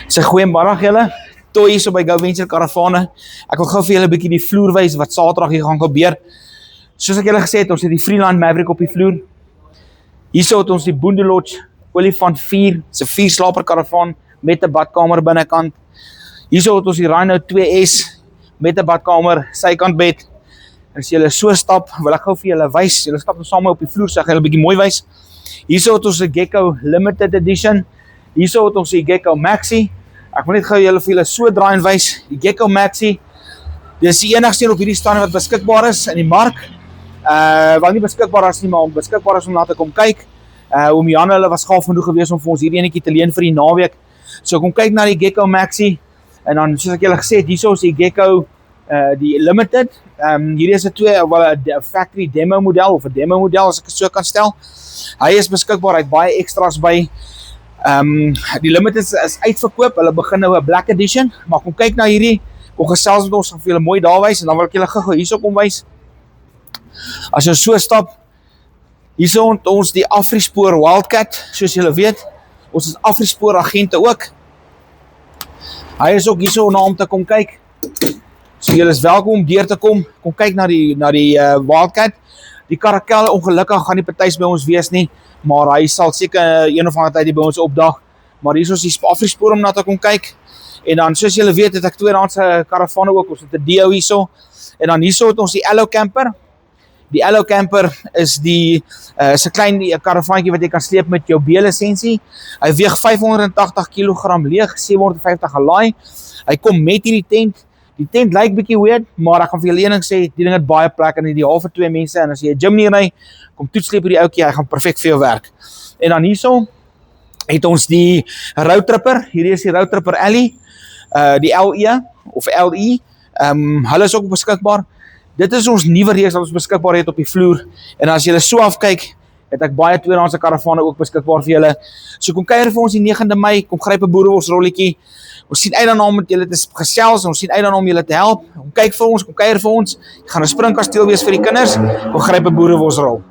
Sy goeiemiddag julle. Toe hier so by Go Venture Karavane. Ek wil gou vir julle 'n bietjie die vloer wys wat Saterdag hier gaan gebeur. Soos ek julle gesê het, ons het die Freeland Maverick op die vloer. Hierso het ons die Boonde Lodge Olifant 4, se 4-slaper karavaan met 'n badkamer binnekant. Hierso het ons die Rhino 2S met 'n badkamer, sykant bed. En as julle so stap, wil ek gou vir julle wys. Julle stap nou saam op die vloer, so ek gaan julle 'n bietjie mooi wys. Hierso het ons 'n Gecko Limited Edition. Hierso het ons die Gecko Maxi. Ek wil net gou julle vir julle so draai en wys. Die Gecko Maxi, dis die enigste een op hierdie stadium wat beskikbaar is in die mark. Wel nie beskikbaar is nie, maar beskikbaar is om na te kom kyk. Oom Jan hulle was gaaf genoeg gewees om vir ons hierdie enetjie te leen vir die naweek. So kom kyk na die Gecko Maxi. En dan soos ek julle gesê het, hierso is die Gecko die Limited. Hierdie is 'n factory demo model of 'n demo model as ek dit so kan stel. Hy is beskikbaar, hy het baie extras by. Die Limited is uitverkoop. Hulle begin nou 'n Black Edition, maar kom kyk na hierdie. Kom gesels met ons, gaan vir julle mooi daar wys en dan wil ek julle gou hierso kom wys. As jy so stap, hierso het ons die Afrispoor Wildcat, soos julle weet. Ons is Afrispoor agente ook. Hy is ook hierso na om te kom kyk. So julle is welkom om deur te kom. Kom kyk na die Wildcat. Die Caracal ongelukkig gaan nie partytjies by ons wees nie, maar hy sal seker een of ander tyd by ons opdag. Maar hier is die Afrispoor om na te kom kyk. En dan soos julle weet het ek tweedehandse karavane ook. Ons het 'n Dio hierso. En dan hierso het ons die Allo Camper. Die Allo Camper is die is 'n klein karavaantjie wat jy kan sleep met jou B-lisensie. Hy weeg 580 kg leeg, 750 gelaai. Hy kom met hierdie tent. Die tent lyk bietjie weird, maar ek gaan vir julle een ding sê, die ding het baie plek en ideaal vir 2 mense. En as jy 'n gym nie ry, kom toetsleep hierdie ouetjie, hy gaan perfek vir jou werk. En dan hierso het ons die Road Tripper. Hierdie is die Road Tripper Alley, die LE of LE. Hulle is ook beskikbaar. Dit is ons nuwe reeks wat ons beskikbaar het op die vloer. En as julle so afkyk, het ek baie tweedehandse karavane ook beskikbaar vir julle. So kom kuier vir ons die 9de Mei, kom gryp 'n boereworsrolletjie. Ons sien uit daarna om met julle te gesels, ons sien uit daarna om julle te help. Kom kyk vir ons, kom kuier vir ons. Ek gaan 'n springkasteel wees vir die kinders. Kom gryp 'n boereworsrol.